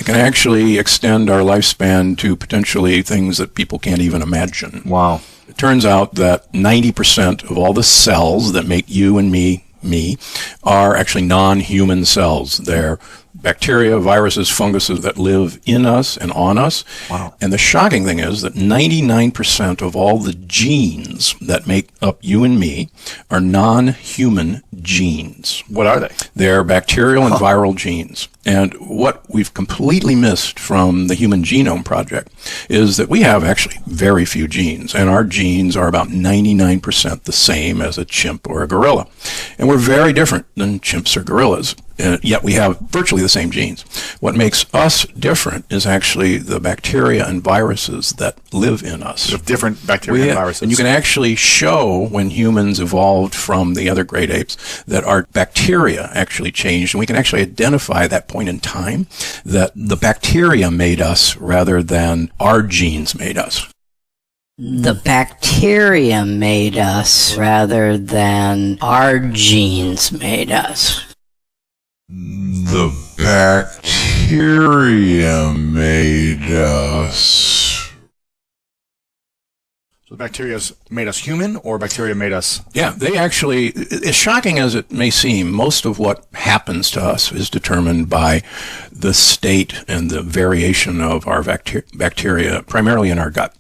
It can actually extend our lifespan to potentially things that people can't even imagine. Wow. It turns out that 90% of all the cells that make you and me are actually non-human cells. They're bacteria, viruses, funguses that live in us and on us. Wow. And the shocking thing is that 99% of all the genes that make up you and me are non-human genes. What are they? They're bacterial and viral genes. And what we've completely missed from the Human Genome Project is that we have actually very few genes, and our genes are about 99% the same as a chimp or a gorilla. And we're very different than chimps or gorillas, yet we have virtually the same genes. What makes us different is actually the bacteria and viruses that live in us. So different bacteria and viruses. And you can actually show when humans evolved from the other great apes that our bacteria actually changed, and we can actually identify that point in time that the bacteria made us rather than our genes made us. The bacteria made us rather than our genes made us. The bacteria made us. So the bacteria made us human, or bacteria made us... Yeah, they actually, as shocking as it may seem, most of what happens to us is determined by the state and the variation of our bacteria, primarily in our gut.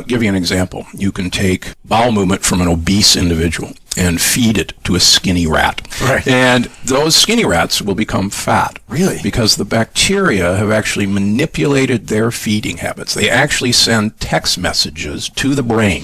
Give you an example. You can take bowel movement from an obese individual and feed it to a skinny rat. Right. And those skinny rats will become fat. Really? Because the bacteria have actually manipulated their feeding habits. They actually send text messages to the brain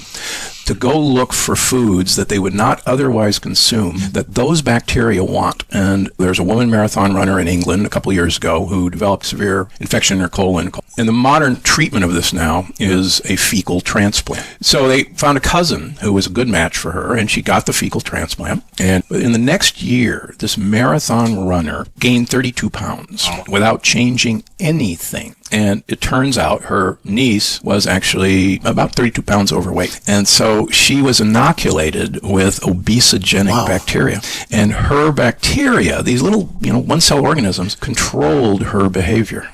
to go look for foods that they would not otherwise consume that those bacteria want. And there's a woman marathon runner in England a couple of years ago who developed severe infection in her colon. And the modern treatment of this now is a fecal transplant. So they found a cousin who was a good match for her, and she got the fecal transplant. And in the next year, this marathon runner gained 32 pounds without changing anything. And it turns out her niece was actually about 32 pounds overweight. And so she was inoculated with obesogenic bacteria. And her bacteria, these little, one-cell organisms, controlled her behavior.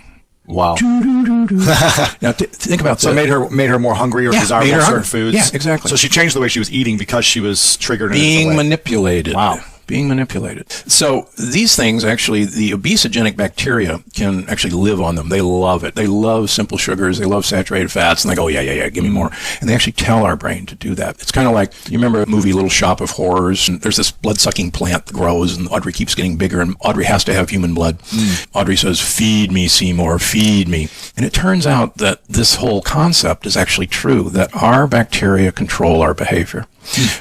Wow. Now, think about that. So it made her more hungry or desirable of certain foods? Yeah, exactly. So she changed the way she was eating because she was triggered in being a way. manipulated. Wow. Being manipulated. So these things actually, the obesogenic bacteria can actually live on them. They love it. They love simple sugars. They love saturated fats. And they go, yeah, give me more. And they actually tell our brain to do that. It's kind of like, you remember the movie Little Shop of Horrors? And there's this blood-sucking plant that grows, and Audrey keeps getting bigger, and Audrey has to have human blood. Audrey says, feed me, Seymour, feed me. And it turns out that this whole concept is actually true, that our bacteria control our behavior.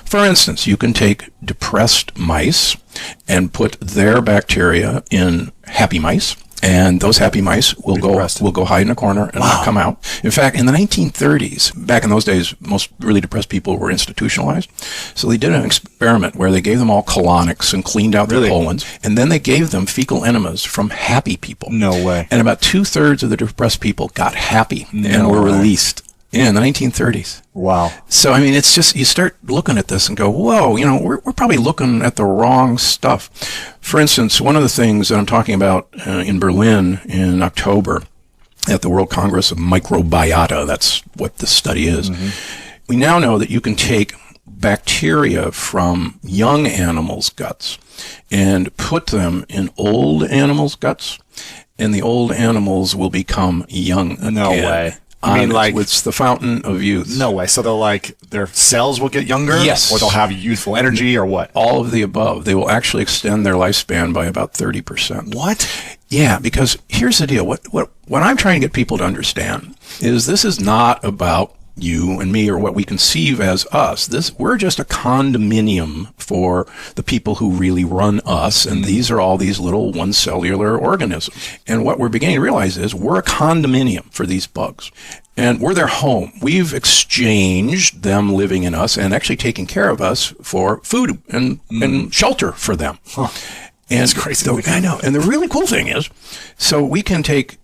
For instance, you can take depressed mice and put their bacteria in happy mice, and those happy mice will go hide in a corner and not come out. In fact, in the 1930s, back in those days, most really depressed people were institutionalized. So they did an experiment where they gave them all colonics and cleaned out their colons, and then they gave them fecal enemas from happy people. No way. And about 2/3 of the depressed people got happy and were released. Yeah, in the 1930s. Wow. So, I mean, it's just, you start looking at this and go, whoa, we're probably looking at the wrong stuff. For instance, one of the things that I'm talking about in Berlin in October at the World Congress of Microbiota, that's what this study is. We now know that you can take bacteria from young animals' guts and put them in old animals' guts, and the old animals will become young again. No way. I mean, like, it's the fountain of youth. No way. So their cells will get younger? Yes. Or they'll have youthful energy, or what? All of the above. They will actually extend their lifespan by about 30%. What? Yeah, because here's the deal. What I'm trying to get people to understand is this is not about you and me or what we conceive as us. We're just a condominium for the people who really run us, and these are all these little one-cellular organisms. And what we're beginning to realize is we're a condominium for these bugs. And we're their home. We've exchanged them living in us and actually taking care of us for food and shelter for them. Huh. And that's crazy. I know. And the really cool thing is, so we can take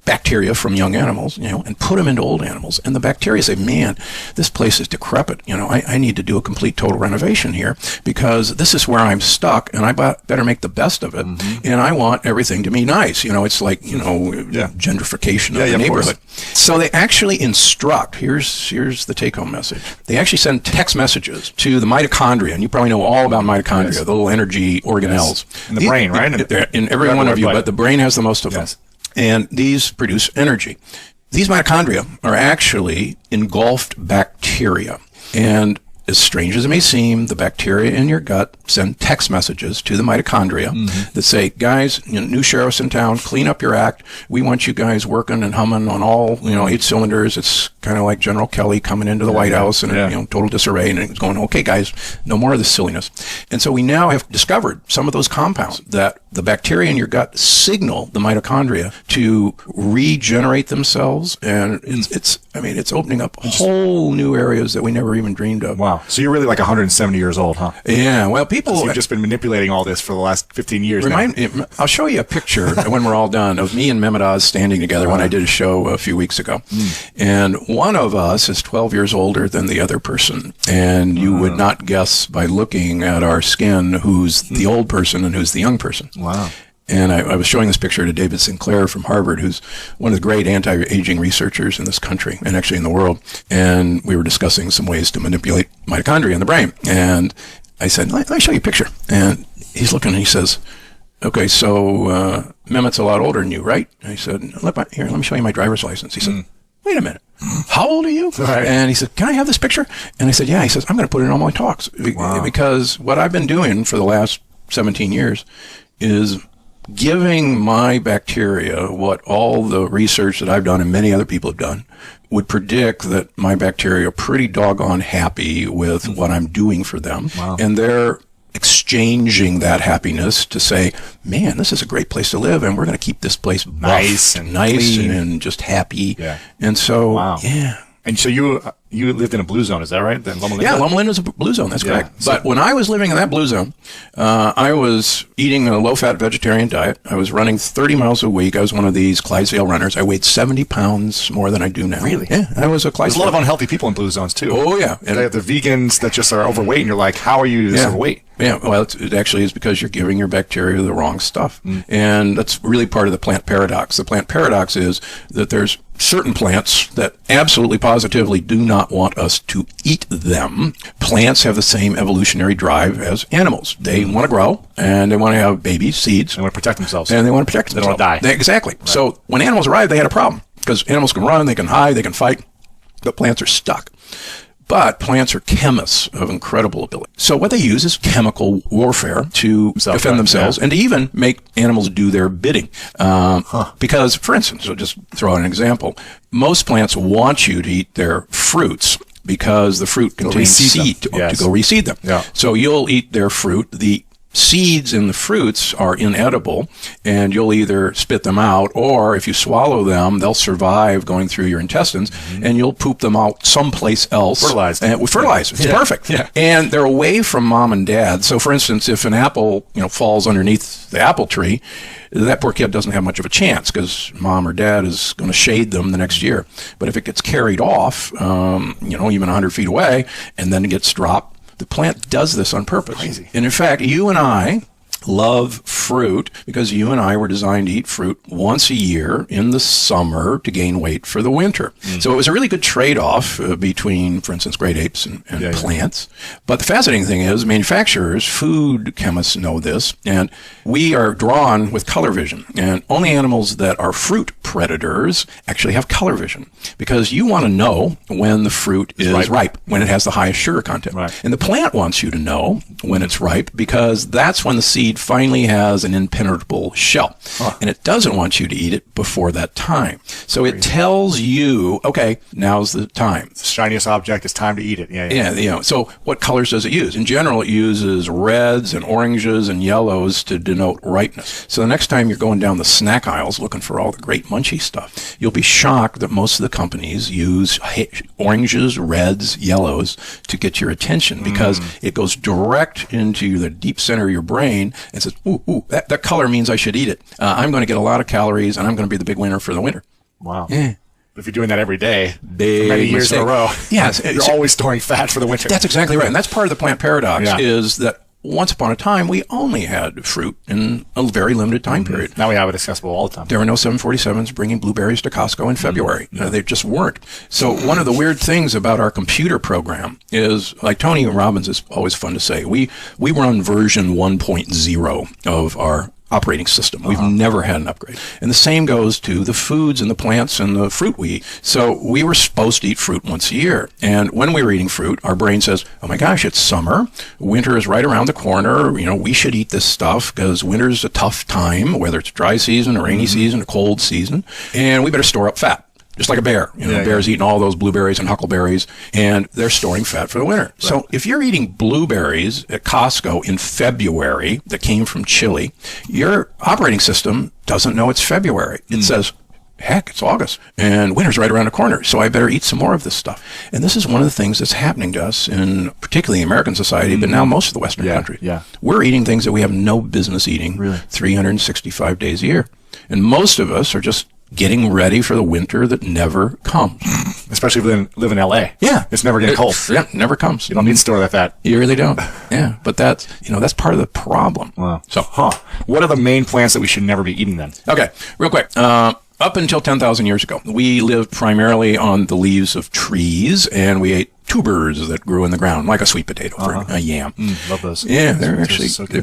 bacteria from young animals, and put them into old animals. And the bacteria say, man, this place is decrepit. I need to do a complete total renovation here because this is where I'm stuck and I better make the best of it. And I want everything to be nice. It's like, gentrification of the neighborhood. So they actually instruct, here's the take-home message. They actually send text messages to the mitochondria, and you probably know all about mitochondria, the little energy organelles. In the brain, right? In every one of you, but the brain has the most of them. And these produce energy. These mitochondria are actually engulfed bacteria. And as strange as it may seem, the bacteria in your gut send text messages to the mitochondria that say, guys, new sheriff's in town, clean up your act. We want you guys working and humming on all, 8 cylinders. It's kind of like General Kelly coming into the White House and, total disarray. And it's going, okay, guys, no more of this silliness. And so we now have discovered some of those compounds that the bacteria in your gut signal the mitochondria to regenerate themselves. And it's opening up whole new areas that we never even dreamed of. Wow. So you're really like 170 years old, huh? Yeah. Well, you've just been manipulating all this for the last 15 years I'll show you a picture when we're all done of me and Mehmet Oz standing together when I did a show a few weeks ago. And one of us is 12 years older than the other person. And you would not guess by looking at our skin who's the old person and who's the young person. Wow. And I was showing this picture to David Sinclair from Harvard, who's one of the great anti-aging researchers in this country and actually in the world. And we were discussing some ways to manipulate mitochondria in the brain. And I said, let me show you a picture. And he's looking and he says, okay, so Mehmet's a lot older than you, right? And I said, let me show you my driver's license. He said, wait a minute. How old are you? Right. And he said, can I have this picture? And I said, yeah. He says, I'm going to put it in all my talks. Because what I've been doing for the last 17 years is giving my bacteria what all the research that I've done and many other people have done would predict that my bacteria are pretty doggone happy with what I'm doing for them. Wow. And they're exchanging that happiness to say, man, this is a great place to live and we're going to keep this place nice and just happy. Yeah. And so, And so you lived in a blue zone, is that right? Loma Linda? Yeah, Loma Linda is a blue zone. That's correct. But when I was living in that blue zone, I was eating a low-fat vegetarian diet. I was running 30 miles a week. I was one of these Clydesdale runners. I weighed 70 pounds more than I do now. Really? Yeah, I was a Clydesdale. There's a lot of unhealthy people in blue zones, too. Oh, yeah. They have the vegans that just are overweight, and you're like, how are you this overweight? Yeah, well, it actually is because you're giving your bacteria the wrong stuff. And that's really part of the plant paradox. The plant paradox is that there's certain plants that absolutely positively do not want us to eat them. Plants have the same evolutionary drive as animals. They want to grow, and they want to have babies, seeds. They want to protect themselves. And they want to protect themselves. They don't want to die. Exactly. Right. So when animals arrived, they had a problem because animals can run, they can hide, they can fight, but plants are stuck. But plants are chemists of incredible ability. So what they use is chemical warfare to defend themselves and to even make animals do their bidding. Because, for instance, I'll just throw out an example. Most plants want you to eat their fruits because the fruit contains seed to go reseed them. Yeah. So you'll eat their fruit. The seeds in the fruits are inedible, and you'll either spit them out, or if you swallow them, they'll survive going through your intestines, and you'll poop them out someplace else. Fertilized. Fertilized. It's perfect. Yeah. And they're away from mom and dad. So, for instance, if an apple, falls underneath the apple tree, that poor kid doesn't have much of a chance because mom or dad is going to shade them the next year. But if it gets carried off, even 100 feet away, and then it gets dropped, the plant does this on purpose. Crazy. And in fact, you and I love fruit because you and I were designed to eat fruit once a year in the summer to gain weight for the winter. So it was a really good trade-off between, for instance, great apes and plants. But the fascinating thing is manufacturers, food chemists know this, and we are drawn with color vision. And only animals that are fruit predators actually have color vision because you want to know when the fruit is ripe, when it has the highest sugar content. Right. And the plant wants you to know when it's ripe because that's when the seed finally has an impenetrable shell. And it doesn't want you to eat it before that time. So it tells you, okay, now's the time. Shiniest object, it's time to eat it. Yeah. So what colors does it use? In general, it uses reds and oranges and yellows to denote ripeness. So the next time you're going down the snack aisles looking for all the great munchy stuff, you'll be shocked that most of the companies use oranges, reds, yellows to get your attention because it goes direct into the deep center of your brain and says, that color means I should eat it. I'm going to get a lot of calories and I'm going to be the big winner for the winter. Wow. Yeah. If you're doing that every day, Big for many years in a mistake. row, Yes, you're always storing fat for the winter. That's exactly right. And that's part of the plant paradox Yeah. is that once upon a time, we only had fruit in a very limited time period. Now we have it accessible all the time. There were no 747s bringing blueberries to Costco in February. They just weren't. So one of the weird things about our computer program is, like Tony Robbins is always fun to say, we run version 1.0 of our operating system. We've never had an upgrade. And the same goes to the foods and the plants and the fruit we eat. So we were supposed to eat fruit once a year. And when we were eating fruit, our brain says, oh my gosh, it's summer. Winter is right around the corner. You know, we should eat this stuff because winter's a tough time, whether it's dry season, a rainy season, a cold season. And we better store up fat. Just like a bear. You know, bear's eating all those blueberries and huckleberries, and they're storing fat for the winter. Right. So if you're eating blueberries at Costco in February that came from Chile, your operating system doesn't know it's February. It says, heck, it's August, and winter's right around the corner, so I better eat some more of this stuff. And this is one of the things that's happening to us in particularly American society, but now most of the Western countries. Yeah. We're eating things that we have no business eating 365 days a year. And most of us are just getting ready for the winter that never comes. Especially if you live in L.A. Yeah. It's never getting cold. Yeah, never comes. You don't need to store that fat. You really don't. Yeah, but that's part of the problem. Wow. So, what are the main plants that we should never be eating then? Okay, real quick. Up until 10,000 years ago, we lived primarily on the leaves of trees, and we ate tubers that grew in the ground, like a sweet potato for a yam. Love those. Yeah, they're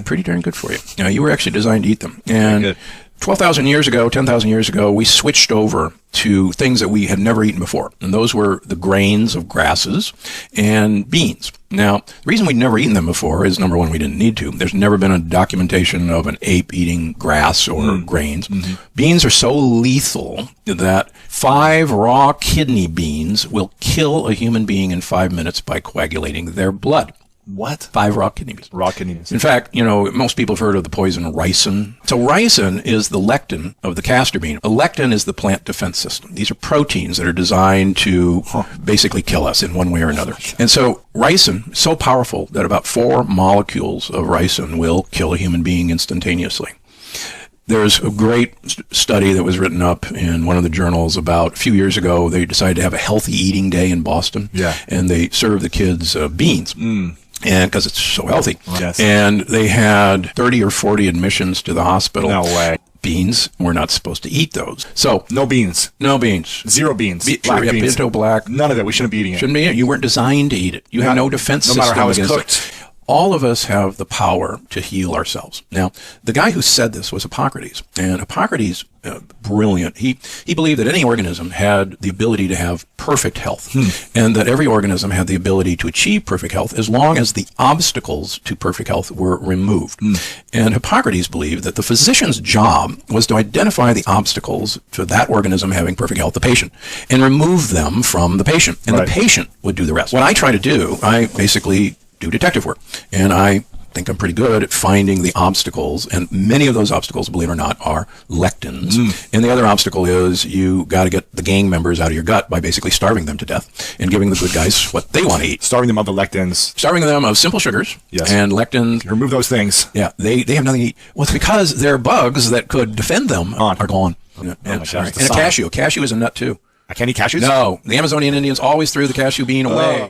pretty darn good for you. You were actually designed to eat them. And 12,000 years ago, 10,000 years ago, we switched over to things that we had never eaten before. And those were the grains of grasses and beans. Now, the reason we'd never eaten them before is, number one, we didn't need to. There's never been a documentation of an ape eating grass or grains. Beans are so lethal that 5 raw kidney beans will kill a human being in 5 minutes by coagulating their blood. What? 5 raw kidney beans. Raw kidney beans. In fact, most people have heard of the poison ricin. So ricin is the lectin of the castor bean. A lectin is the plant defense system. These are proteins that are designed to basically kill us in one way or another. And so ricin is so powerful that about 4 molecules of ricin will kill a human being instantaneously. There's a great study that was written up in one of the journals about a few years ago. They decided to have a healthy eating day in Boston. Yeah. And they served the kids beans. And because it's so healthy. Yes. And they had 30 or 40 admissions to the hospital. No way. Beans, we're not supposed to eat those. So no beans. No beans. 0 beans. Black beans. Pinto black. None of it. We shouldn't be eating it. Shouldn't be eating it. You weren't designed to eat it. You have no defense system. No matter how it's cooked. It. All of us have the power to heal ourselves. Now, the guy who said this was Hippocrates. And Hippocrates, brilliant. He believed that any organism had the ability to have perfect health. And that every organism had the ability to achieve perfect health as long as the obstacles to perfect health were removed. And Hippocrates believed that the physician's job was to identify the obstacles to that organism having perfect health, the patient, and remove them from the patient. And the patient would do the rest. What I try to do, I basically do detective work. And I think I'm pretty good at finding the obstacles. And many of those obstacles, believe it or not, are lectins. And the other obstacle is you got to get the gang members out of your gut by basically starving them to death and giving the good guys what they want to eat. Starving them of the lectins. Starving them of simple sugars. Yes. And lectins. Remove those things. Yeah. They have nothing to eat. Well, it's because their bugs that could defend them are gone. Oh my gosh. And a cashew. A cashew is a nut too. I can't eat cashews? No. The Amazonian Indians always threw the cashew bean away.